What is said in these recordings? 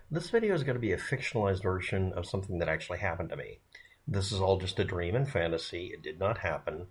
This video is going to be a fictionalized version of something that actually happened to me. This is all just a dream and fantasy. It did not happen.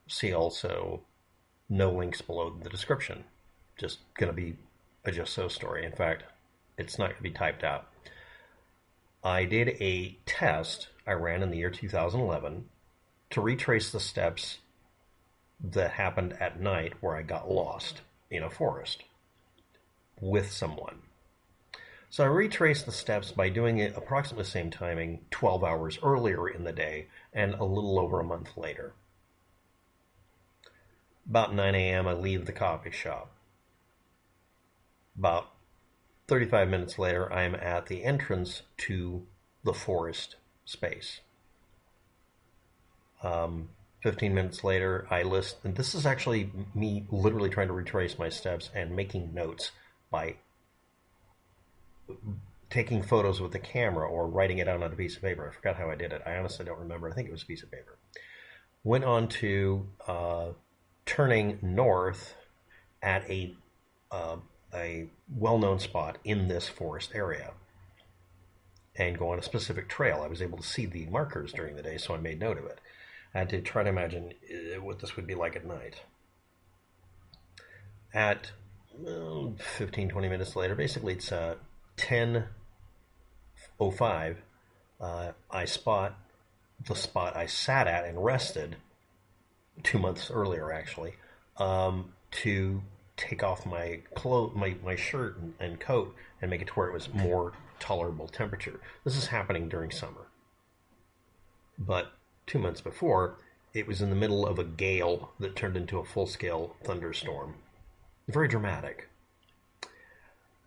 See also no links below the description. Just going to be a just so story. In fact, it's not going to be typed out. I did a test I ran in the year 2011 to retrace the steps that happened at night where I got lost in a forest with someone. So I retraced the steps by doing it approximately the same timing, 12 hours earlier in the day and a little over a month later. About 9 a.m. I leave the coffee shop. About 35 minutes later, I am at the entrance to the forest space. 15 minutes later, I list, and this is actually me literally trying to retrace my steps and making notes by taking photos with the camera or writing it out on a piece of paper. I forgot how I did it. I honestly don't remember. I think it was a piece of paper. Went on to turning north at a well-known spot in this forest area and go on a specific trail. I was able to see the markers during the day, so I made note of it. I had to try to imagine what this would be like at night. At 15, 20 minutes later, basically it's 10:05, I spot the spot I sat at and rested 2 months earlier, actually, to take off my my shirt and coat and make it to where it was more tolerable temperature. This is happening during summer. But 2 months before, it was in the middle of a gale that turned into a full-scale thunderstorm. Very dramatic.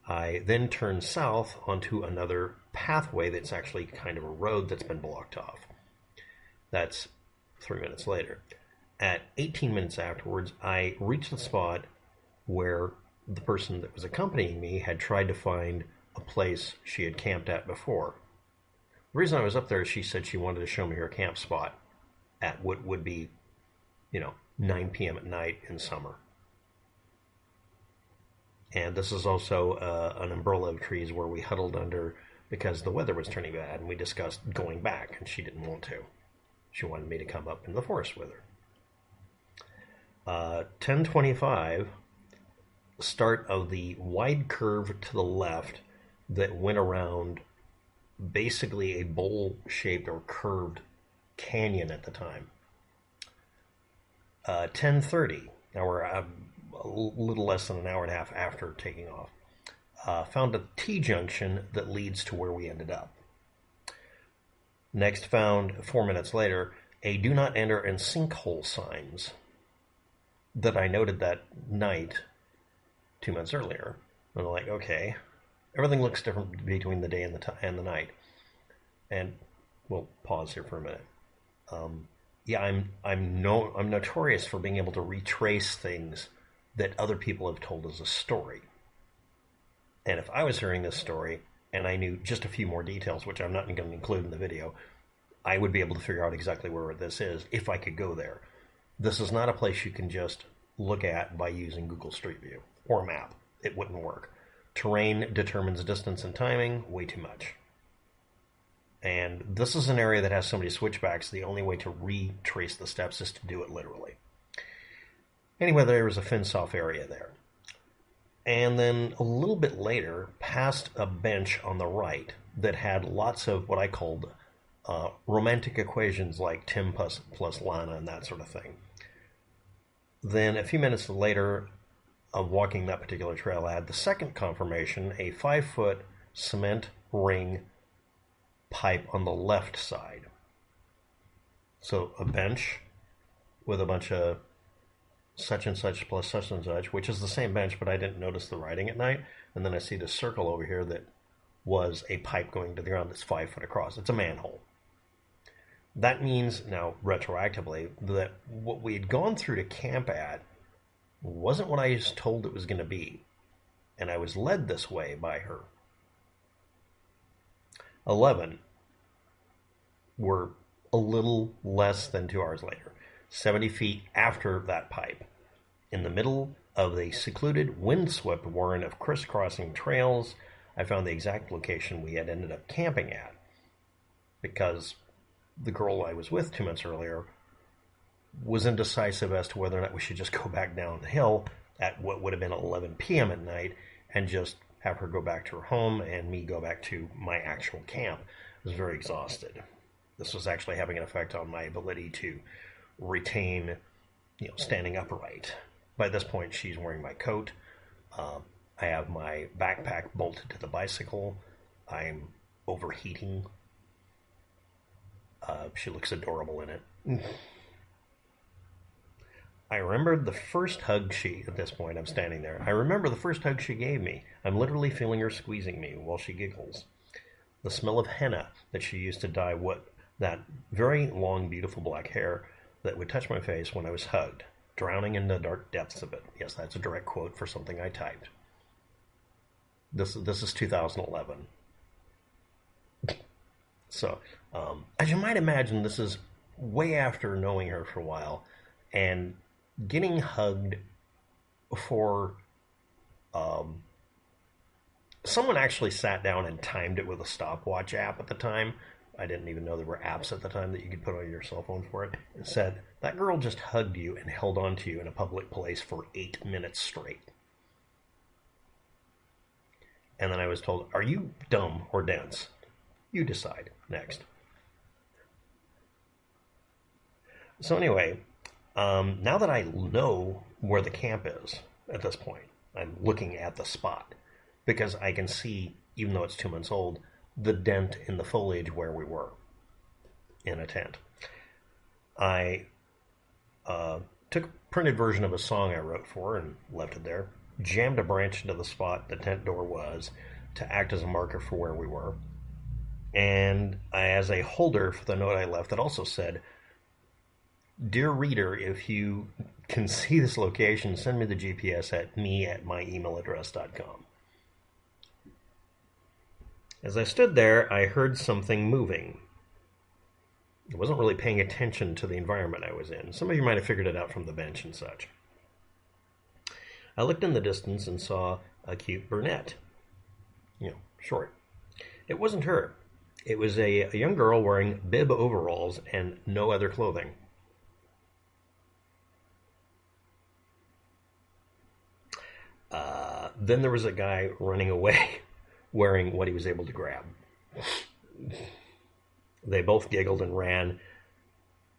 I then turned south onto another pathway that's actually kind of a road that's been blocked off. That's 3 minutes later. At 18 minutes afterwards, I reached the spot where the person that was accompanying me had tried to find a place she had camped at before. The reason I was up there is she said she wanted to show me her camp spot at what would be, 9 p.m. at night in summer. And this is also an umbrella of trees where we huddled under because the weather was turning bad, and we discussed going back, and she didn't want to. She wanted me to come up in the forest with her. 10:25, start of the wide curve to the left that went around basically a bowl-shaped or curved canyon at the time. 10:30, now we're a little less than an hour and a half after taking off, found a T-junction that leads to where we ended up. Next found, 4 minutes later, a do not enter and sinkhole signs that I noted that night 2 months earlier. And I'm like, okay, everything looks different between the day and the night. And we'll pause here for a minute. I'm notorious for being able to retrace things that other people have told as a story. And if I was hearing this story and I knew just a few more details, which I'm not going to include in the video, I would be able to figure out exactly where this is if I could go there. This is not a place you can just look at by using Google Street View or a map. It wouldn't work. Terrain determines distance and timing way too much. And this is an area that has so many switchbacks, the only way to retrace the steps is to do it literally. Anyway, there was a fenced-off area there. And then a little bit later, past a bench on the right that had lots of what I called romantic equations like Tim plus Lana and that sort of thing. Then a few minutes later of walking that particular trail, I had the second confirmation, a 5-foot cement ring pipe on the left side. So a bench with a bunch of such and such plus such and such, which is the same bench, but I didn't notice the writing at night. And then I see this circle over here that was a pipe going to the ground that's 5 foot across. It's a manhole. That means now, retroactively, that what we had gone through to camp at wasn't what I was told it was going to be. And I was led this way by her. 11 were a little less than 2 hours later, 70 feet after that pipe, in the middle of a secluded, windswept warren of crisscrossing trails, I found the exact location we had ended up camping at because the girl I was with 2 months earlier was indecisive as to whether or not we should just go back down the hill at what would have been 11 p.m. at night and just have her go back to her home and me go back to my actual camp. I was very exhausted. This was actually having an effect on my ability to retain, standing upright. By this point, she's wearing my coat. I have my backpack bolted to the bicycle. I'm overheating. She looks adorable in it. I remembered the first hug at this point, I'm standing there. I remember the first hug she gave me. I'm literally feeling her squeezing me while she giggles. The smell of henna that she used to dye that very long, beautiful black hair that would touch my face when I was hugged, drowning in the dark depths of it. Yes, that's a direct quote for something I typed. This is 2011. So, as you might imagine, this is way after knowing her for a while, and getting hugged for someone actually sat down and timed it with a stopwatch app at the time. I didn't even know there were apps at the time that you could put on your cell phone for it. It said, that girl just hugged you and held on to you in a public place for 8 minutes straight. And then I was told, are you dumb or dense? You decide. Next. So anyway, now that I know where the camp is at this point, I'm looking at the spot because I can see, even though it's 2 months old, the dent in the foliage where we were in a tent. I took a printed version of a song I wrote for and left it there, jammed a branch into the spot the tent door was to act as a marker for where we were, and as a holder for the note I left that also said, Dear reader, if you can see this location, send me the GPS at me@myemailaddress.com. As I stood there, I heard something moving. I wasn't really paying attention to the environment I was in. Some of you might have figured it out from the bench and such. I looked in the distance and saw a cute brunette. Short. It wasn't her. It was a young girl wearing bib overalls and no other clothing. Then there was a guy running away wearing what he was able to grab. They both giggled and ran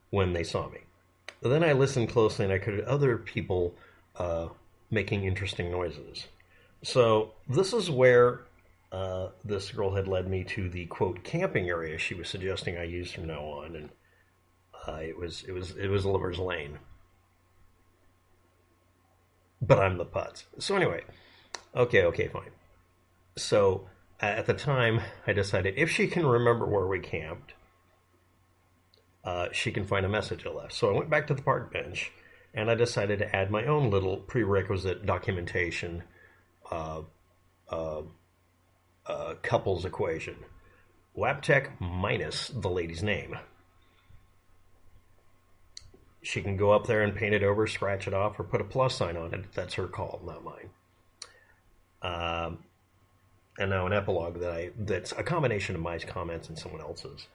when they saw me. Then I listened closely and I could hear other people making interesting noises. So this is where this girl had led me to the quote camping area she was suggesting I use from now on, and it was Lover's Lane. But I'm the putz. So anyway, okay, fine. So at the time, I decided if she can remember where we camped, she can find a message I left. So I went back to the park bench, and I decided to add my own little prerequisite documentation couples equation. Waptec minus the lady's name. She can go up there and paint it over, scratch it off, or put a plus sign on it. That's her call, not mine. And now an epilogue that's a combination of my comments and someone else's.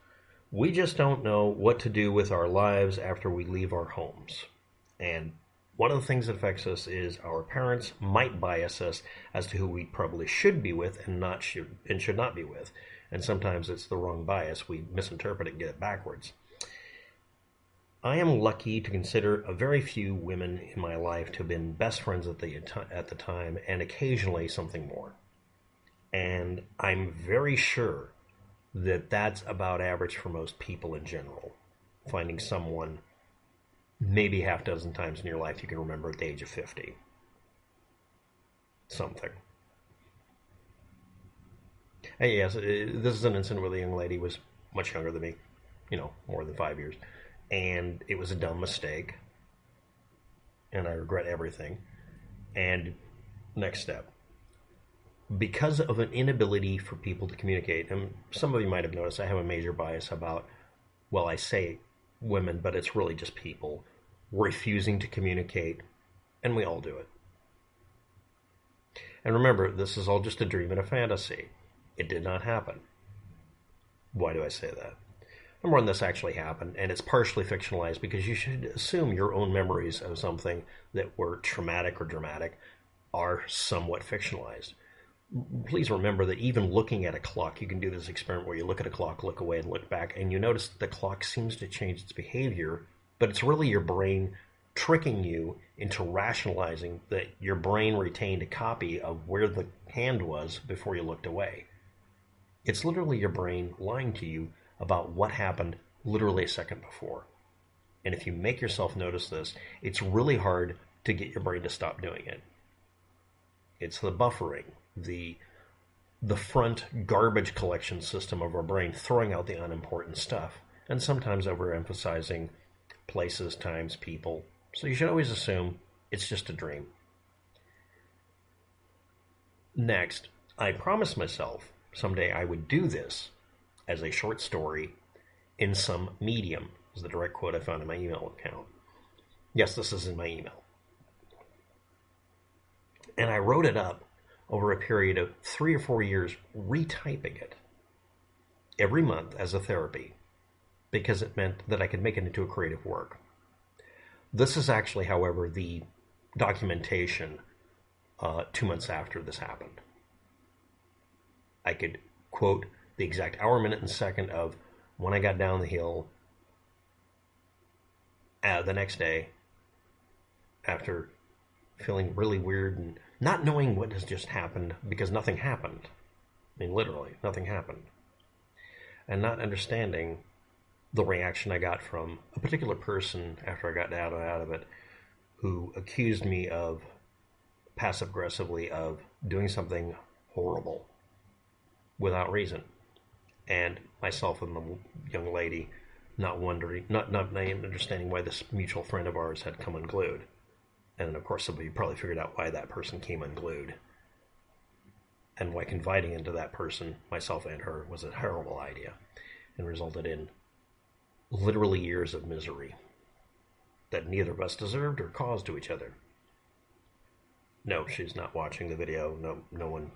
We just don't know what to do with our lives after we leave our homes. And one of the things that affects us is our parents might bias us as to who we probably should be with and should not be with. And sometimes it's the wrong bias. We misinterpret it and get it backwards. I am lucky to consider a very few women in my life to have been best friends at the time, and occasionally something more. And I'm very sure that that's about average for most people in general. Finding someone maybe half dozen times in your life you can remember at the age of 50. Something. Hey, yes, this is an incident where the young lady was much younger than me, more than 5 years. And it was a dumb mistake. And I regret everything. And next step. Because of an inability for people to communicate, and some of you might have noticed I have a major bias about, well, I say women, but it's really just people refusing to communicate, and we all do it. And remember, this is all just a dream and a fantasy. It did not happen. Why do I say that? Number one, this actually happened, and it's partially fictionalized because you should assume your own memories of something that were traumatic or dramatic are somewhat fictionalized. Please remember that even looking at a clock, you can do this experiment where you look at a clock, look away, and look back, and you notice that the clock seems to change its behavior, but it's really your brain tricking you into rationalizing that your brain retained a copy of where the hand was before you looked away. It's literally your brain lying to you about what happened literally a second before. And if you make yourself notice this, it's really hard to get your brain to stop doing it. It's the buffering, the front garbage collection system of our brain throwing out the unimportant stuff, and sometimes overemphasizing places, times, people. So you should always assume it's just a dream. Next, I promised myself someday I would do this as a short story in some medium, is the direct quote I found in my email account. Yes, this is in my email. And I wrote it up over a period of 3 or 4 years, retyping it every month as a therapy, because it meant that I could make it into a creative work. This is actually, however, the documentation 2 months after this happened. I could quote the exact hour, minute, and second of when I got down the hill the next day after feeling really weird and not knowing what has just happened because nothing happened. I mean, literally, nothing happened. And not understanding the reaction I got from a particular person after I got out of it who accused me of passive-aggressively of doing something horrible without reason. And myself and the young lady not understanding why this mutual friend of ours had come unglued. And then, of course, somebody probably figured out why that person came unglued. And why confiding into that person, myself and her, was a horrible idea and resulted in literally years of misery that neither of us deserved or caused to each other. No, she's not watching the video. No one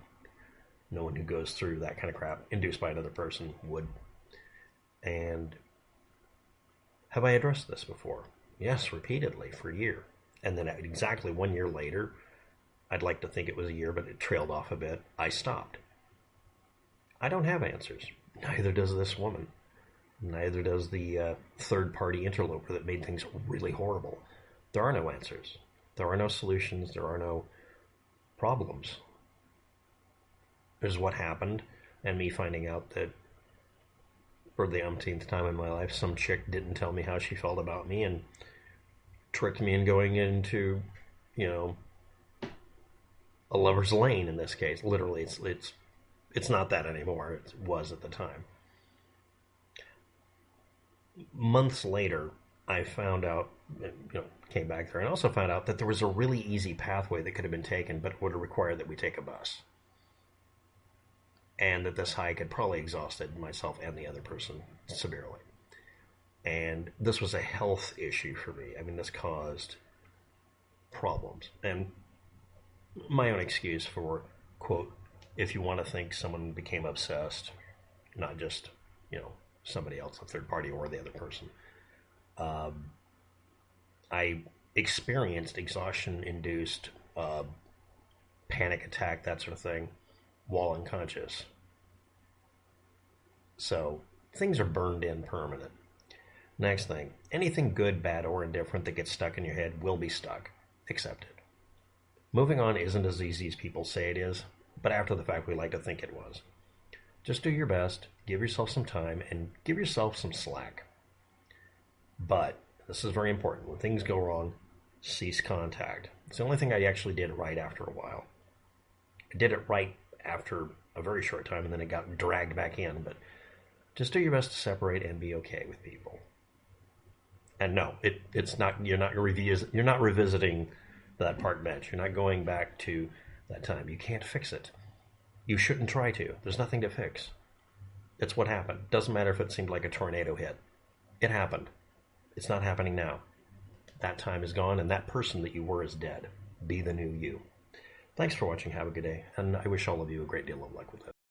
who goes through that kind of crap induced by another person would. And have I addressed this before? Yes, repeatedly for a year. And then exactly 1 year later, I'd like to think it was a year, but it trailed off a bit, I stopped. I don't have answers. Neither does this woman. Neither does the third-party interloper that made things really horrible. There are no answers. There are no solutions. There are no problems. There's what happened, and me finding out that for the umpteenth time in my life, some chick didn't tell me how she felt about me and tricked me in going into, a lover's lane in this case. Literally, it's not that anymore. It was at the time. Months later, I found out, came back there and also found out that there was a really easy pathway that could have been taken, but it would have required that we take a bus. And that this hike had probably exhausted myself and the other person severely. And this was a health issue for me. I mean, this caused problems. And my own excuse for, quote, if you want to think someone became obsessed, not just, somebody else, a third party or the other person. I experienced exhaustion-induced panic attack, that sort of thing, while unconscious. So things are burned in permanent. Next thing, anything good, bad, or indifferent that gets stuck in your head will be stuck. Accept it. Moving on isn't as easy as people say it is, but after the fact we like to think it was. Just do your best, give yourself some time, and give yourself some slack. But, this is very important, when things go wrong, cease contact. It's the only thing I actually did right after a while. I did it right after a very short time, and then it got dragged back in, but just do your best to separate and be okay with people. And no, it's not. You're not revisiting that park bench. You're not going back to that time. You can't fix it. You shouldn't try to. There's nothing to fix. It's what happened. Doesn't matter if it seemed like a tornado hit. It happened. It's not happening now. That time is gone, and that person that you were is dead. Be the new you. Thanks for watching. Have a good day. And I wish all of you a great deal of luck with it.